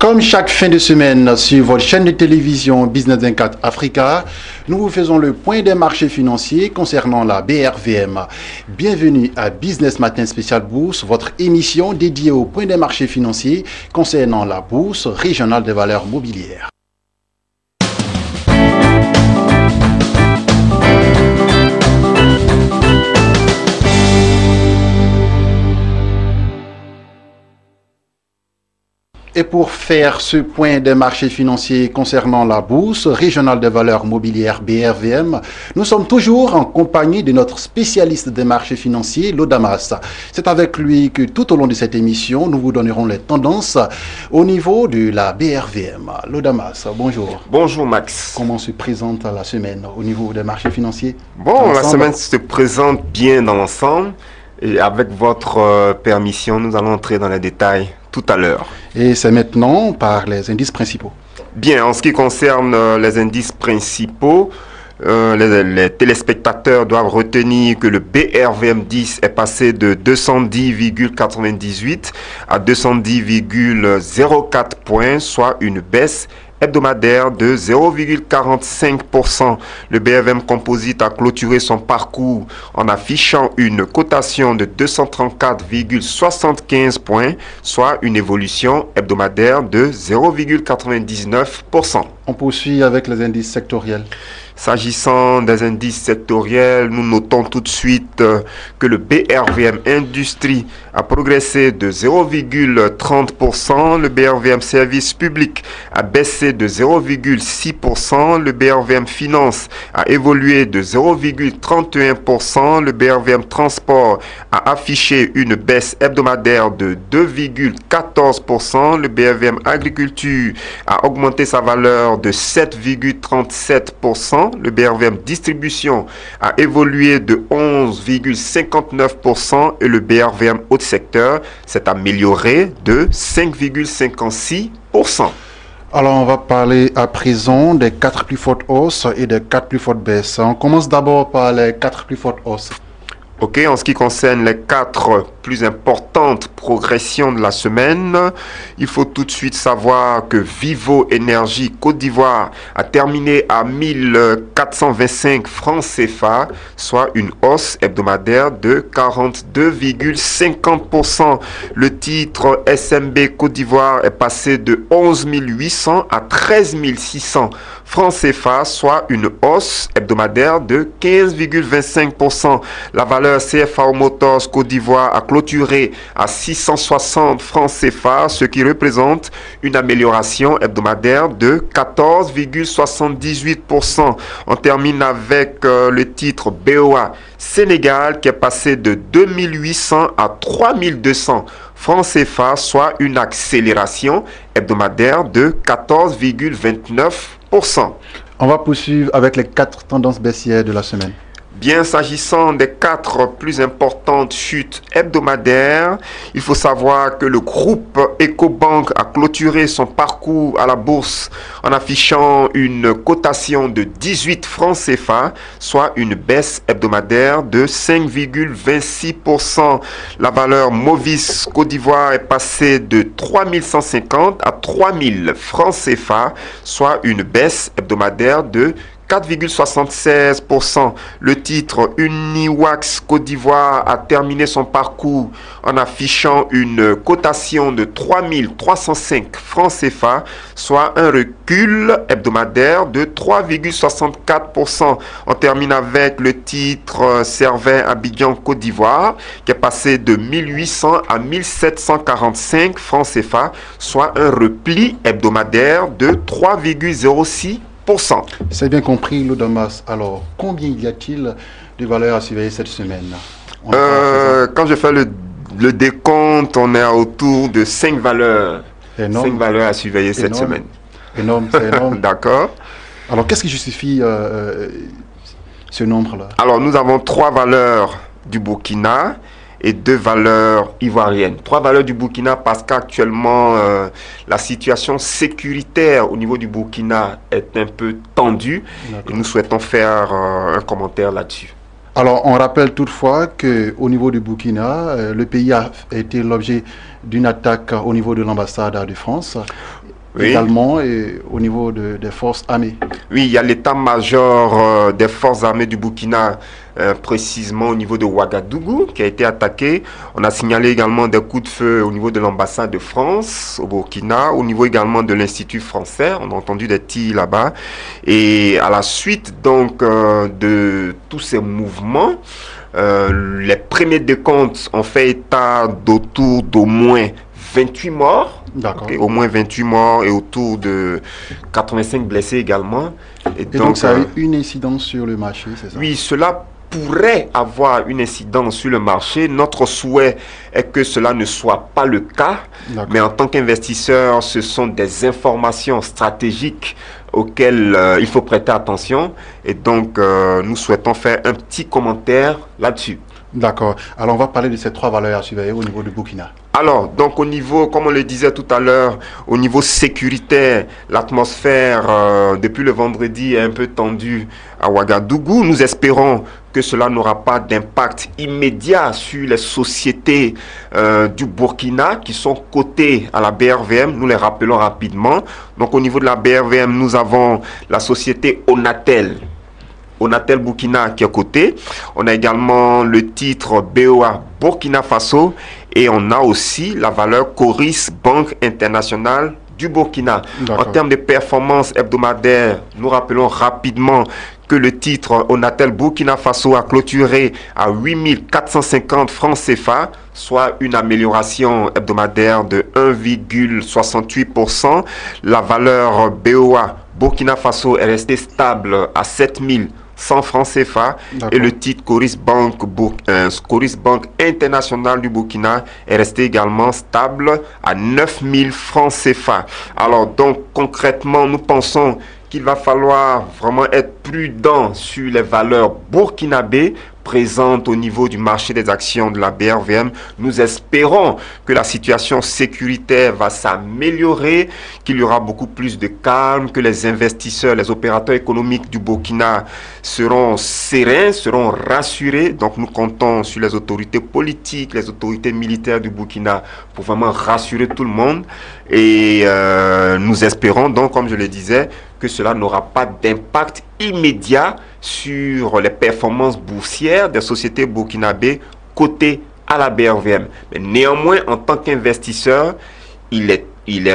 Comme chaque fin de semaine sur votre chaîne de télévision Business 24 Africa, nous vous faisons le point des marchés financiers concernant la BRVM. Bienvenue à Business Matin Spécial Bourse, votre émission dédiée au point des marchés financiers concernant la bourse régionale des valeurs mobilières. Et pour faire ce point des marchés financiers concernant la bourse régionale des valeurs mobilières BRVM, nous sommes toujours en compagnie de notre spécialiste des marchés financiers, Lodamas. C'est avec lui que tout au long de cette émission, nous vous donnerons les tendances au niveau de la BRVM. Lodamas, bonjour. Bonjour Max. Comment se présente la semaine au niveau des marchés financiers? Bon, la semaine se présente bien dans l'ensemble. Et avec votre permission, nous allons entrer dans les détails tout à l'heure. Et c'est maintenant par les indices principaux. Bien, en ce qui concerne les indices principaux, les téléspectateurs doivent retenir que le BRVM10 est passé de 210,98 à 210,04 points, soit une baisse hebdomadaire de 0,45%. Le BRVM Composite a clôturé son parcours en affichant une cotation de 234,75 points, soit une évolution hebdomadaire de 0,99%. On poursuit avec les indices sectoriels. S'agissant des indices sectoriels, nous notons tout de suite que le BRVM Industrie a progressé de 0,30%, le BRVM Service Public a baissé de 0,6%, le BRVM Finance a évolué de 0,31%, le BRVM Transport a affiché une baisse hebdomadaire de 2,14%, le BRVM Agriculture a augmenté sa valeur de 7,37%, le BRVM Distribution a évolué de 11,59% et le BRVM Haut secteur s'est amélioré de 5,56%. Alors, on va parler à présent des 4 plus fortes hausses et des 4 plus fortes baisses. On commence d'abord par les 4 plus fortes hausses. Ok, en ce qui concerne les 4 plus importantes progressions de la semaine, il faut tout de suite savoir que Vivo Énergie Côte d'Ivoire a terminé à 1425 francs CFA, soit une hausse hebdomadaire de 42,50%. Le titre SMB Côte d'Ivoire est passé de 11 800 à 13 600 francs CFA, soit une hausse hebdomadaire de 15,25%. La valeur CFA Motors Côte d'Ivoire a clôturé à 660 francs CFA, ce qui représente une amélioration hebdomadaire de 14,78%. On termine avec le titre BOA Sénégal qui est passé de 2800 à 3200 francs CFA, soit une accélération hebdomadaire de 14,29%. On va poursuivre avec les 4 tendances baissières de la semaine. Bien, s'agissant des 4 plus importantes chutes hebdomadaires, il faut savoir que le groupe Ecobank a clôturé son parcours à la bourse en affichant une cotation de 18 francs CFA, soit une baisse hebdomadaire de 5,26%. La valeur Movis Côte d'Ivoire est passée de 3150 à 3000 francs CFA, soit une baisse hebdomadaire de 4,76%. Le titre Uniwax Côte d'Ivoire a terminé son parcours en affichant une cotation de 3305 francs CFA, soit un recul hebdomadaire de 3,64%. On termine avec le titre Servin Abidjan Côte d'Ivoire qui est passé de 1800 à 1745 francs CFA, soit un repli hebdomadaire de 3,06%. C'est bien compris, Lodamas. Alors, combien y a-t-il de valeurs à surveiller cette semaine? Quand je fais le décompte, on est autour de 5 valeurs. 5 valeurs à surveiller cette semaine. Énorme, c'est énorme. D'accord. Alors, qu'est-ce qui justifie ce nombre-là? Alors, nous avons 3 valeurs du Burkina et 2 valeurs ivoiriennes. 3 valeurs du Burkina parce qu'actuellement, la situation sécuritaire au niveau du Burkina est un peu tendue et nous souhaitons faire un commentaire là-dessus. Alors, on rappelle toutefois qu'au niveau du Burkina, le pays a été l'objet d'une attaque au niveau de l'ambassade de France. Oui. Également au niveau des forces armées. Oui, il y a l'état-major des forces armées du Burkina, précisément au niveau de Ouagadougou, qui a été attaqué. On a signalé également des coups de feu au niveau de l'ambassade de France au Burkina, au niveau également de l'Institut français. On a entendu des tirs là-bas. Et à la suite donc de tous ces mouvements, les premiers décomptes ont fait état d'autour d'au moins 28 morts. Okay, au moins 28 morts et autour de 85 blessés également. Et donc ça a eu une incidence sur le marché, c'est ça? Oui, cela pourrait avoir une incidence sur le marché. Notre souhait est que cela ne soit pas le cas. Mais en tant qu'investisseur, ce sont des informations stratégiques auxquelles il faut prêter attention. Et donc, nous souhaitons faire un petit commentaire là-dessus. D'accord. Alors, on va parler de ces trois valeurs à surveiller au niveau du Burkina. Alors, donc au niveau, comme on le disait tout à l'heure, au niveau sécuritaire, l'atmosphère depuis le vendredi est un peu tendue à Ouagadougou. Nous espérons que cela n'aura pas d'impact immédiat sur les sociétés du Burkina qui sont cotées à la BRVM. Nous les rappelons rapidement. Donc au niveau de la BRVM, nous avons la société Onatel. Onatel Burkina qui est coté. On a également le titre BOA Burkina Faso et on a aussi la valeur Coris Banque Internationale du Burkina. En termes de performance hebdomadaire, nous rappelons rapidement que le titre Onatel Burkina Faso a clôturé à 8450 francs CFA, soit une amélioration hebdomadaire de 1,68%. La valeur BOA Burkina Faso est restée stable à 7100 francs CFA et le titre Coris Banque Internationale du Burkina est resté également stable à 9000 francs CFA. Alors donc concrètement, nous pensons qu'il va falloir vraiment être prudent sur les valeurs burkinabées présentes au niveau du marché des actions de la BRVM. Nous espérons que la situation sécuritaire va s'améliorer, qu'il y aura beaucoup plus de calme, que les investisseurs, les opérateurs économiques du Burkina seront sereins, seront rassurés. Donc nous comptons sur les autorités politiques, les autorités militaires du Burkina pour vraiment rassurer tout le monde. Et nous espérons donc, comme je le disais, que cela n'aura pas d'impact immédiat sur les performances boursières des sociétés burkinabées cotées à la BRVM. Mais néanmoins, en tant qu'investisseur, il est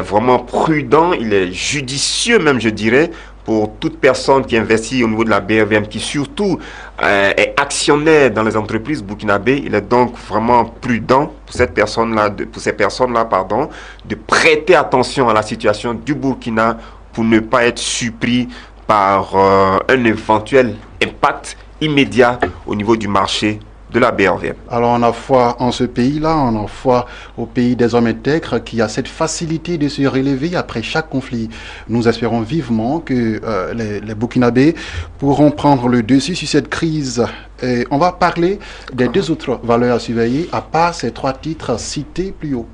vraiment prudent, il est judicieux même, je dirais, pour toute personne qui investit au niveau de la BRVM, qui surtout est actionnaire dans les entreprises burkinabées. Il est donc vraiment prudent pour ces personnes-là, de prêter attention à la situation du Burkina pour ne pas être surpris par un éventuel impact immédiat au niveau du marché de la BRVM. Alors on a foi en ce pays-là, on a foi au pays des hommes intègres qui a cette facilité de se relever après chaque conflit. Nous espérons vivement que les Burkinabés pourront prendre le dessus sur cette crise. Et on va parler des deux autres valeurs à surveiller, à part ces trois titres cités plus haut.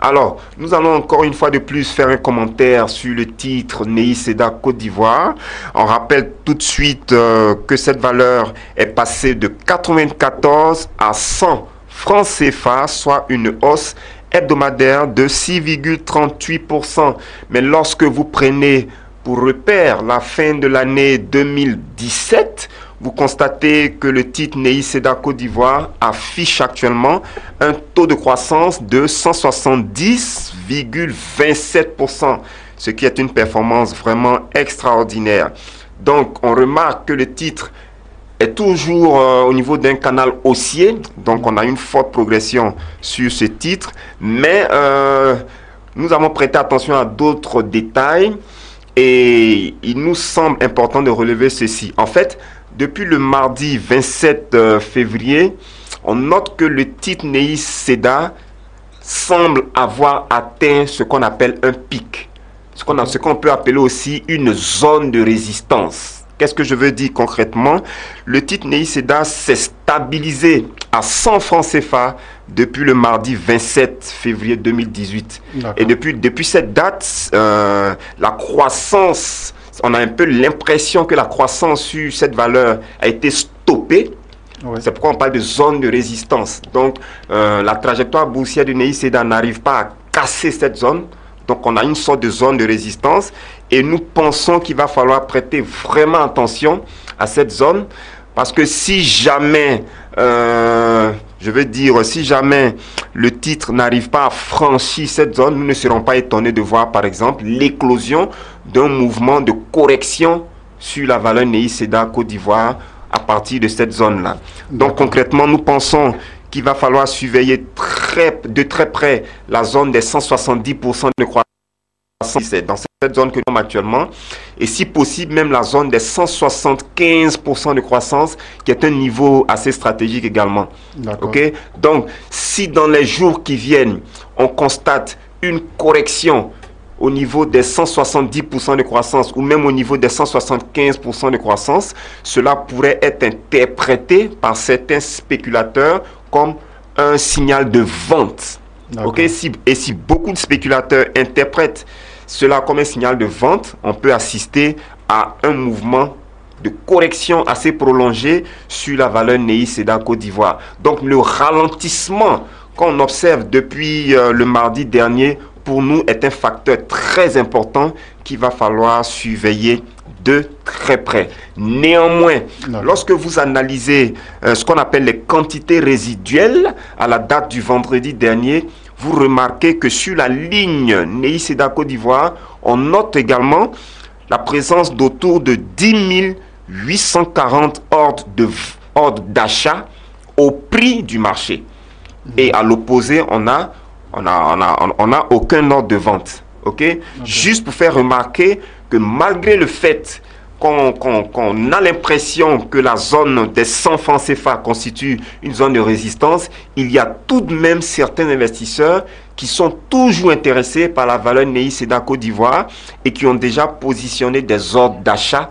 Alors, nous allons encore une fois de plus faire un commentaire sur le titre Neyi Seda Côte d'Ivoire. On rappelle tout de suite que cette valeur est passée de 94 à 100 francs CFA, soit une hausse hebdomadaire de 6,38%. Mais lorsque vous prenez pour repère la fin de l'année 2017, vous constatez que le titre Neyi Seda Côte d'Ivoire affiche actuellement un taux de croissance de 170,27%, ce qui est une performance vraiment extraordinaire. Donc, on remarque que le titre est toujours au niveau d'un canal haussier, donc on a une forte progression sur ce titre, mais nous avons prêté attention à d'autres détails et il nous semble important de relever ceci. En fait, depuis le mardi 27 février, on note que le titre Neyi Seda semble avoir atteint ce qu'on appelle un pic, ce qu'on peut appeler aussi une zone de résistance. Qu'est-ce que je veux dire concrètement? Le titre Neyi Seda s'est stabilisé à 100 francs CFA depuis le mardi 27 février 2018. Et depuis cette date, la croissance, on a un peu l'impression que la croissance sur cette valeur a été stoppée. C'est pourquoi on parle de zone de résistance. Donc, la trajectoire boursière du Neyi Seda n'arrive pas à casser cette zone. Donc on a une sorte de zone de résistance et nous pensons qu'il va falloir prêter vraiment attention à cette zone parce que si jamais, si jamais le titre n'arrive pas à franchir cette zone, nous ne serons pas étonnés de voir par exemple l'éclosion d'un mouvement de correction sur la valeur NEI-CEDA Côte d'Ivoire à partir de cette zone-là. Donc concrètement, nous pensons qu'il va falloir surveiller de très près la zone des 170% de croissance dans cette zone que nous sommes actuellement, et si possible même la zone des 175% de croissance, qui est un niveau assez stratégique également. Okay? Donc, si dans les jours qui viennent, on constate une correction au niveau des 170% de croissance ou même au niveau des 175% de croissance, cela pourrait être interprété par certains spéculateurs comme un signal de vente. Okay? Et si beaucoup de spéculateurs interprètent cela comme un signal de vente, on peut assister à un mouvement de correction assez prolongé sur la valeur NEI-CEDA Côte d'Ivoire. Donc le ralentissement qu'on observe depuis le mardi dernier, pour nous, est un facteur très important qu'il va falloir surveiller de très près. Néanmoins, lorsque vous analysez ce qu'on appelle les quantités résiduelles à la date du vendredi dernier, vous remarquez que sur la ligne NEI-CEDA Côte d'Ivoire, on note également la présence d'autour de 10 840 ordres d'achat au prix du marché. Et à l'opposé, on n'a aucun ordre de vente. Juste pour faire remarquer que malgré le fait qu'on a l'impression que la zone des 100 francs CFA constitue une zone de résistance, il y a tout de même certains investisseurs qui sont toujours intéressés par la valeur NEI-CEDA Côte d'Ivoire et qui ont déjà positionné des ordres d'achat,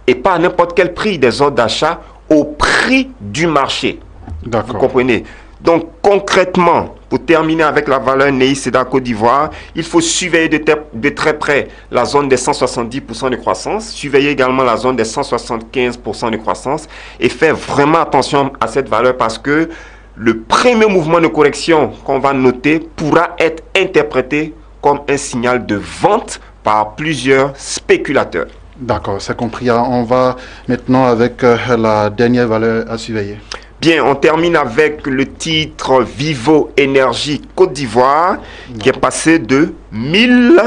et pas à n'importe quel prix, des ordres d'achat au prix du marché. Vous comprenez? Donc concrètement, pour terminer avec la valeur NEI-CEDA Côte d'Ivoire, il faut surveiller de très près la zone des 170% de croissance, surveiller également la zone des 175% de croissance et faire vraiment attention à cette valeur parce que le premier mouvement de correction qu'on va noter pourra être interprété comme un signal de vente par plusieurs spéculateurs. D'accord, c'est compris. On va maintenant avec la dernière valeur à surveiller. Bien, on termine avec le titre Vivo Énergie Côte d'Ivoire qui est passé de 1000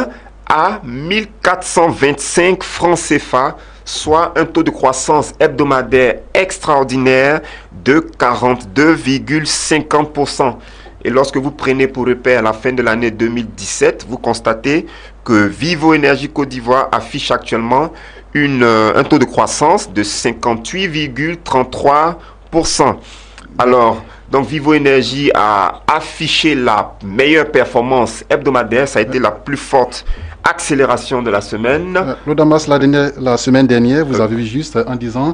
à 1425 francs CFA, soit un taux de croissance hebdomadaire extraordinaire de 42,50%. Et lorsque vous prenez pour repère la fin de l'année 2017, vous constatez que Vivo Énergie Côte d'Ivoire affiche actuellement un taux de croissance de 58,33%. Alors, donc Vivo Énergie a affiché la meilleure performance hebdomadaire, ça a été la plus forte accélération de la semaine. Lodamas, la semaine dernière, vous avez vu juste en disant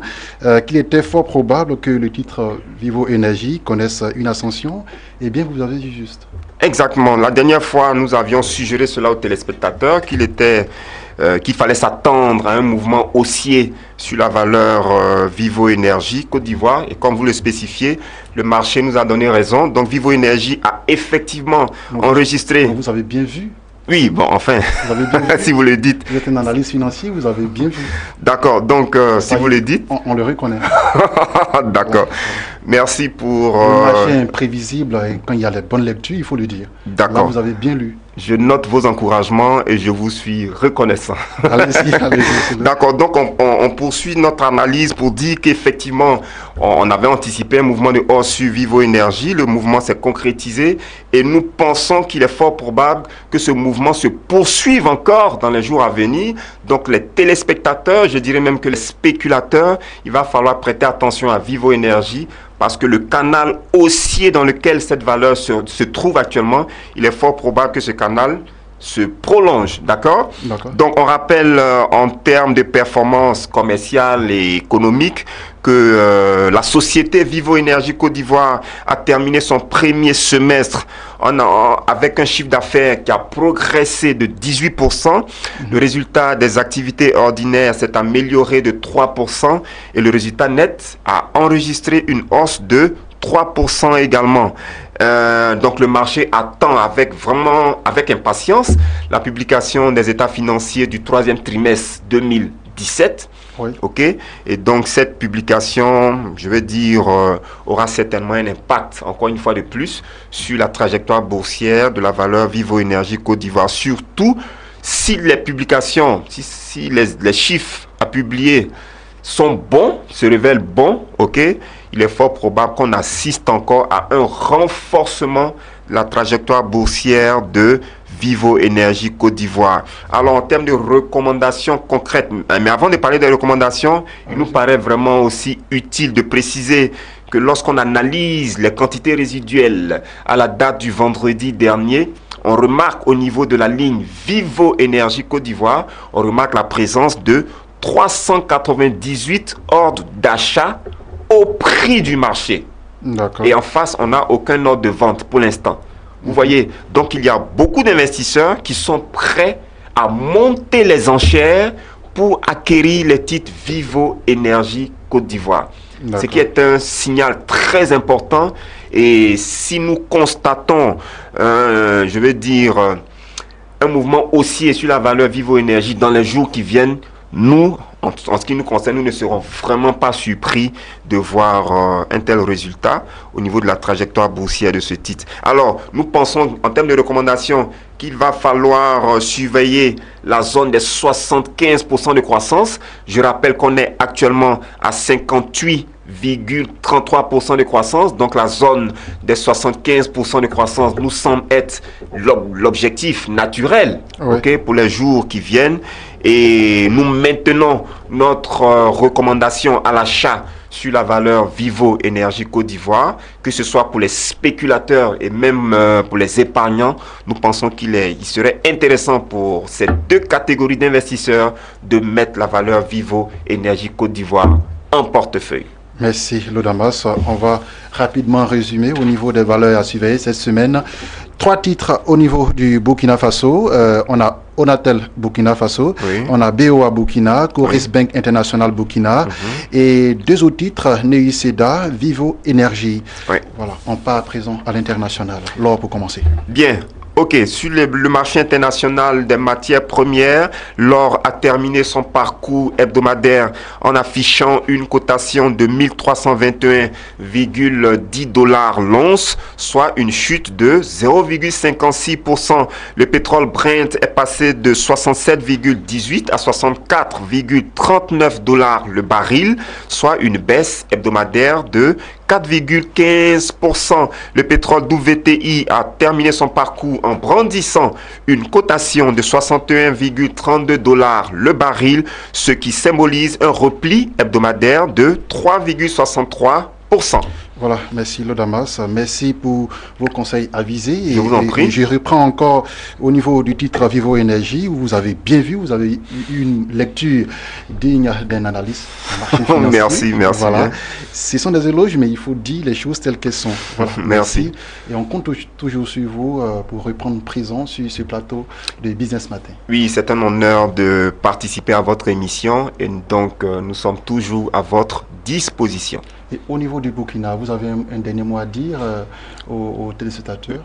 qu'il était fort probable que le titre Vivo Énergie connaisse une ascension. Eh bien, vous avez dit juste. Exactement. La dernière fois, nous avions suggéré cela aux téléspectateurs qu'il fallait s'attendre à un mouvement haussier sur la valeur Vivo Énergie Côte d'Ivoire. Et comme vous le spécifiez, le marché nous a donné raison. Donc Vivo Énergie a effectivement enregistré... Vous avez bien vu. Oui, bon, enfin, si vous le dites. Vous êtes un analyste financier, vous avez bien vu. D'accord, donc si vous le dites. On le reconnaît. D'accord. Merci pour... Le marché est imprévisible et quand il y a les bonnes lectures, il faut le dire. D'accord. Là, vous avez bien lu. Je note vos encouragements et je vous suis reconnaissant. Allez-y. D'accord, donc on poursuit notre analyse pour dire qu'effectivement, on avait anticipé un mouvement de hausse sur Vivo Énergie. Le mouvement s'est concrétisé et nous pensons qu'il est fort probable que ce mouvement se poursuive encore dans les jours à venir. Donc les téléspectateurs, je dirais même que les spéculateurs, il va falloir prêter attention à Vivo Énergie parce que le canal haussier dans lequel cette valeur se trouve actuellement, il est fort probable que ce canal se prolonge, d'accord? Donc on rappelle en termes de performance commerciale et économique que la société Vivo Énergie Côte d'Ivoire a terminé son premier semestre avec un chiffre d'affaires qui a progressé de 18%. Le résultat des activités ordinaires s'est amélioré de 3% et le résultat net a enregistré une hausse de 3% également. Donc le marché attend avec impatience la publication des états financiers du troisième trimestre 2017. Oui. Ok, et donc cette publication, je vais dire, aura certainement un impact, encore une fois de plus, sur la trajectoire boursière de la valeur Vivo Énergie Côte d'Ivoire. Surtout si les publications, si les chiffres à publier sont bons, se révèlent bons, ok, il est fort probable qu'on assiste encore à un renforcement de la trajectoire boursière de Vivo Énergie Côte d'Ivoire. Alors, en termes de recommandations concrètes, mais avant de parler des recommandations, il nous paraît vraiment aussi utile de préciser que lorsqu'on analyse les quantités résiduelles à la date du vendredi dernier, on remarque au niveau de la ligne Vivo Énergie Côte d'Ivoire, on remarque la présence de 398 ordres d'achat au prix du marché. Et en face, on n'a aucun ordre de vente pour l'instant. Vous voyez, donc il y a beaucoup d'investisseurs qui sont prêts à monter les enchères pour acquérir les titres Vivo Énergie Côte d'Ivoire. Ce qui est un signal très important. Et si nous constatons, je vais dire, un mouvement haussier sur la valeur Vivo Énergie dans les jours qui viennent, nous, en ce qui nous concerne, nous ne serons vraiment pas surpris de voir un tel résultat au niveau de la trajectoire boursière de ce titre. Alors, nous pensons en termes de recommandations qu'il va falloir surveiller la zone des 75% de croissance. Je rappelle qu'on est actuellement à 58,33% de croissance. Donc la zone des 75% de croissance nous semble être l'objectif naturel, okay, pour les jours qui viennent. Et nous maintenons notre recommandation à l'achat sur la valeur Vivo Énergie Côte d'Ivoire, que ce soit pour les spéculateurs et même pour les épargnants. Nous pensons qu'il serait intéressant pour ces deux catégories d'investisseurs de mettre la valeur Vivo Énergie Côte d'Ivoire en portefeuille. Merci Lodamas. On va rapidement résumer au niveau des valeurs à surveiller cette semaine. 3 titres au niveau du Burkina Faso. On a Onatel Burkina Faso, on a BOA Burkina, Coris Bank International Burkina et 2 autres titres, Neuseda, Vivo Énergie. Voilà, on part à présent à l'international. Laure pour commencer. Bien. Ok, sur le marché international des matières premières, l'or a terminé son parcours hebdomadaire en affichant une cotation de 1321,10 $ l'once, soit une chute de 0,56%. Le pétrole Brent est passé de 67,18 à 64,39 $ le baril, soit une baisse hebdomadaire de 4,15%. Le pétrole WTI a terminé son parcours en brandissant une cotation de 61,32 $ le baril, ce qui symbolise un repli hebdomadaire de 3,63%. Voilà, merci Lodamas, merci pour vos conseils avisés. Je vous en prie. Et je reprends encore au niveau du titre Vivo Énergie, où vous avez bien vu, vous avez eu une lecture digne d'un analyste. Merci. Voilà. Ce sont des éloges, mais il faut dire les choses telles qu'elles sont. Voilà, merci. Et on compte toujours sur vous pour reprendre présent sur ce plateau de Business Matin. Oui, c'est un honneur de participer à votre émission et donc nous sommes toujours à votre disposition. Et au niveau du Burkina, vous avez un dernier mot à dire aux téléspectateurs?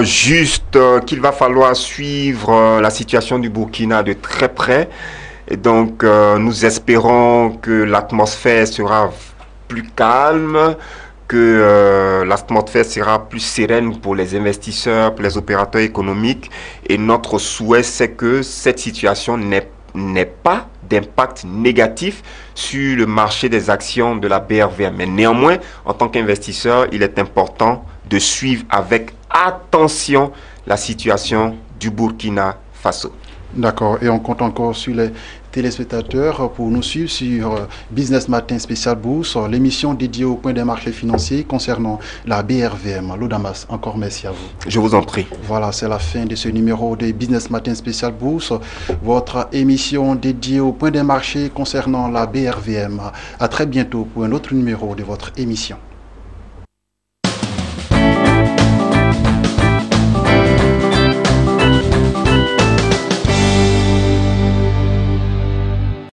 Juste qu'il va falloir suivre la situation du Burkina de très près. Et donc, nous espérons que l'atmosphère sera plus calme, que l'atmosphère sera plus sereine pour les investisseurs, pour les opérateurs économiques. Et notre souhait, c'est que cette situation n'ait pas d'impact négatif sur le marché des actions de la BRVM. Mais néanmoins, en tant qu'investisseur, il est important de suivre avec attention la situation du Burkina Faso. D'accord, et on compte encore sur les téléspectateurs pour nous suivre sur Business Matin Spécial Bourse, l'émission dédiée au point des marchés financiers concernant la BRVM. Lodamas, encore merci à vous. Je vous en prie. Voilà, c'est la fin de ce numéro de Business Matin Spécial Bourse, votre émission dédiée au point des marchés concernant la BRVM. À très bientôt pour un autre numéro de votre émission.